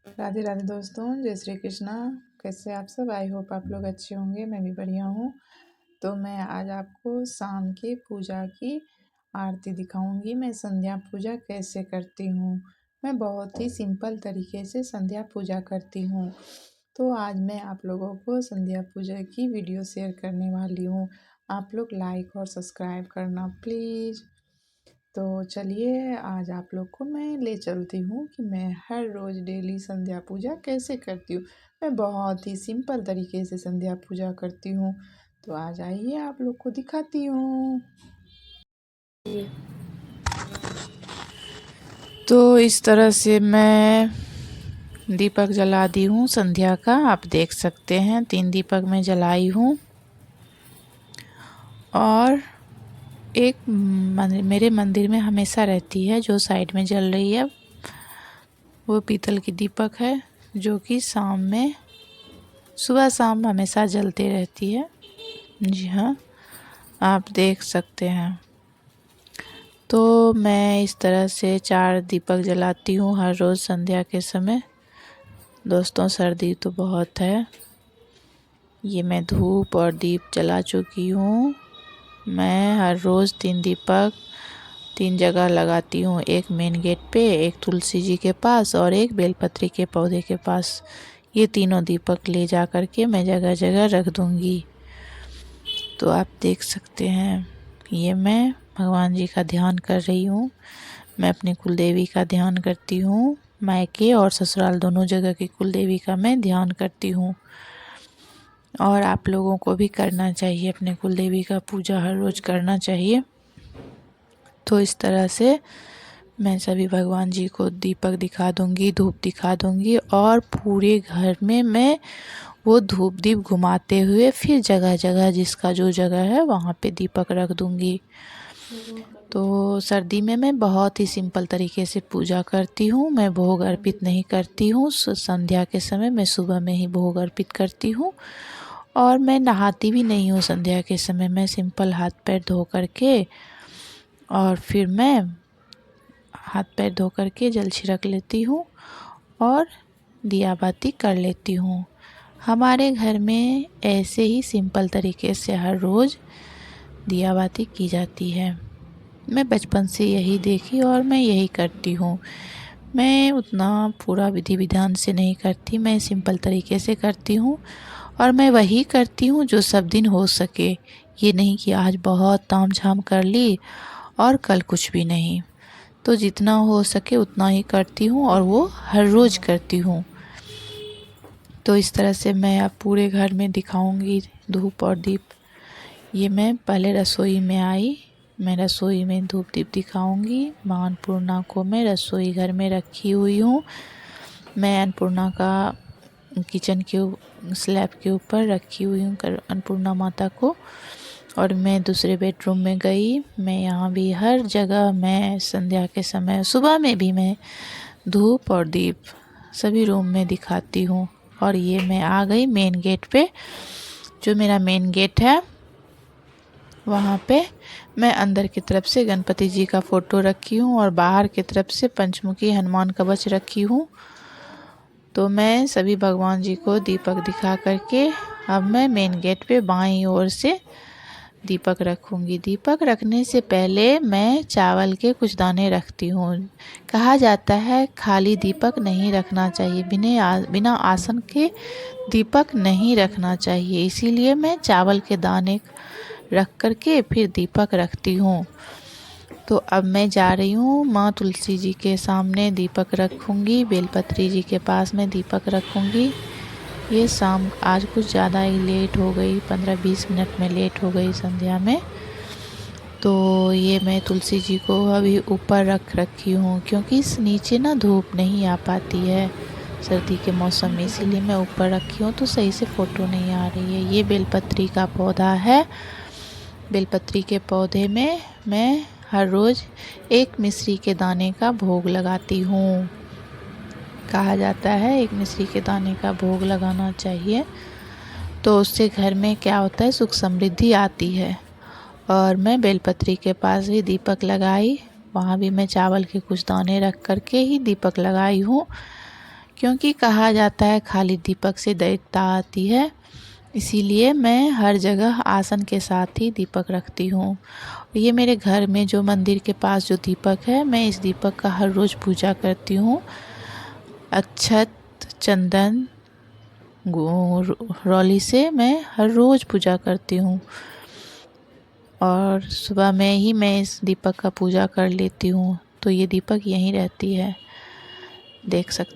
राधे राधे दोस्तों, जय श्री कृष्णा। कैसे आप सब? आई होप आप लोग अच्छे होंगे। मैं भी बढ़िया हूँ। तो मैं आज आपको शाम की पूजा की आरती दिखाऊंगी। मैं संध्या पूजा कैसे करती हूँ। मैं बहुत ही सिंपल तरीके से संध्या पूजा करती हूँ। तो आज मैं आप लोगों को संध्या पूजा की वीडियो शेयर करने वाली हूँ। आप लोग लाइक और सब्सक्राइब करना प्लीज़। तो चलिए आज आप लोग को मैं ले चलती हूँ कि मैं हर रोज़ डेली संध्या पूजा कैसे करती हूँ। मैं बहुत ही सिंपल तरीके से संध्या पूजा करती हूँ। तो आज आइए आप लोग को दिखाती हूँ। तो इस तरह से मैं दीपक जला दी हूँ संध्या का। आप देख सकते हैं 3 दीपक मैं जलाई हूँ। और एक मेरे मंदिर में हमेशा रहती है, जो साइड में जल रही है वो पीतल की दीपक है, जो कि शाम में सुबह शाम हमेशा जलती रहती है। जी हाँ, आप देख सकते हैं। तो मैं इस तरह से 4 दीपक जलाती हूँ हर रोज़ संध्या के समय। दोस्तों सर्दी तो बहुत है। ये मैं धूप और दीप जला चुकी हूँ। मैं हर रोज़ 3 दीपक 3 जगह लगाती हूँ। एक मेन गेट पे, एक तुलसी जी के पास और एक बेलपत्री के पौधे के पास। ये तीनों दीपक ले जा कर के मैं जगह जगह रख दूँगी। तो आप देख सकते हैं, ये मैं भगवान जी का ध्यान कर रही हूँ। मैं अपनी कुल देवी का ध्यान करती हूँ। मायके और ससुराल दोनों जगह की कुल देवी का मैं ध्यान करती हूँ। और आप लोगों को भी करना चाहिए, अपने कुल देवी का पूजा हर रोज़ करना चाहिए। तो इस तरह से मैं सभी भगवान जी को दीपक दिखा दूँगी, धूप दिखा दूँगी और पूरे घर में मैं वो धूप दीप घुमाते हुए फिर जगह जगह जिसका जो जगह है वहाँ पे दीपक रख दूँगी। तो सर्दी में मैं बहुत ही सिंपल तरीके से पूजा करती हूँ। मैं भोग अर्पित नहीं करती हूँ। संध्या के समय मैं सुबह में ही भोग अर्पित करती हूँ और मैं नहाती भी नहीं हूँ संध्या के समय। मैं सिंपल हाथ पैर धो करके और फिर मैं हाथ पैर धो करके जल छिड़क लेती हूँ और दिया बाती कर लेती हूँ। हमारे घर में ऐसे ही सिंपल तरीके से हर रोज़ दिया बाती की जाती है। मैं बचपन से यही देखी और मैं यही करती हूँ। मैं उतना पूरा विधि विधान से नहीं करती, मैं सिंपल तरीके से करती हूँ और मैं वही करती हूँ जो सब दिन हो सके। ये नहीं कि आज बहुत ताम झाम कर ली और कल कुछ भी नहीं। तो जितना हो सके उतना ही करती हूँ और वो हर रोज़ करती हूँ। तो इस तरह से मैं अब पूरे घर में दिखाऊंगी धूप और दीप। ये मैं पहले रसोई में आई, मैं रसोई में धूप दीप दिखाऊंगी। माँ अन्नपूर्णा को मैं रसोई घर में रखी हुई हूँ। मैं अन्नपूर्णा का किचन के स्लैब के ऊपर रखी हुई हूँ अन्नपूर्णा माता को। और मैं दूसरे बेडरूम में गई। मैं यहाँ भी हर जगह मैं संध्या के समय सुबह में भी मैं धूप और दीप सभी रूम में दिखाती हूँ। और ये मैं आ गई मेन गेट पे। जो मेरा मेन गेट है वहाँ पे मैं अंदर की तरफ से गणपति जी का फ़ोटो रखी हूँ और बाहर की तरफ से पंचमुखी हनुमान कवच रखी हूँ। तो मैं सभी भगवान जी को दीपक दिखा करके अब मैं मेन गेट पे बाईं ओर से दीपक रखूँगी। दीपक रखने से पहले मैं चावल के कुछ दाने रखती हूँ। कहा जाता है खाली दीपक नहीं रखना चाहिए, बिना आसन के दीपक नहीं रखना चाहिए। इसीलिए मैं चावल के दाने रख करके फिर दीपक रखती हूँ। तो अब मैं जा रही हूँ माँ तुलसी जी के सामने दीपक रखूँगी। बेलपत्री जी के पास में दीपक रखूँगी। ये शाम आज कुछ ज़्यादा ही लेट हो गई, 15-20 मिनट में लेट हो गई संध्या में। तो ये मैं तुलसी जी को अभी ऊपर रख रखी हूँ, क्योंकि इस नीचे ना धूप नहीं आ पाती है सर्दी के मौसम में, इसीलिए मैं ऊपर रखी हूँ। तो सही से फ़ोटो नहीं आ रही है। ये बेलपत्री का पौधा है। बेलपत्री के पौधे में मैं हर रोज़ एक मिश्री के दाने का भोग लगाती हूँ। कहा जाता है एक मिश्री के दाने का भोग लगाना चाहिए, तो उससे घर में क्या होता है, सुख समृद्धि आती है। और मैं बेलपत्री के पास ही दीपक लगाई। वहाँ भी मैं चावल के कुछ दाने रख कर के ही दीपक लगाई हूँ, क्योंकि कहा जाता है खाली दीपक से दैवता आती है, इसीलिए मैं हर जगह आसन के साथ ही दीपक रखती हूँ। ये मेरे घर में जो मंदिर के पास जो दीपक है, मैं इस दीपक का हर रोज़ पूजा करती हूँ। अक्षत, चंदन, रौली से मैं हर रोज़ पूजा करती हूँ और सुबह में ही मैं इस दीपक का पूजा कर लेती हूँ। तो ये दीपक यहीं रहती है, देख सकते